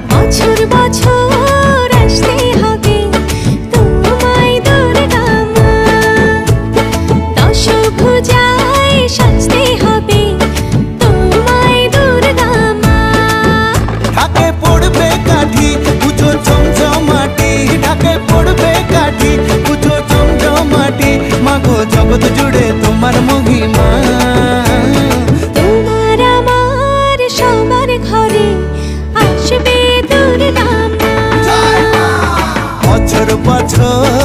বছর বছর আসতে হবে তোমায় দুর্গা মা, দশভুজায় সাজতে হবে তোমায় দুর্গা মা। ঢাকে পড়বে কাঠি পুজো জমজমাটি, ঢাকে পড়বে কাঠি পুজো জমজমাটি, মাগো জগৎ জুড়ে তোমার মহিমা। তোমার আমার সবার ঘরে আসবে দুর্গা মা। বছর বছর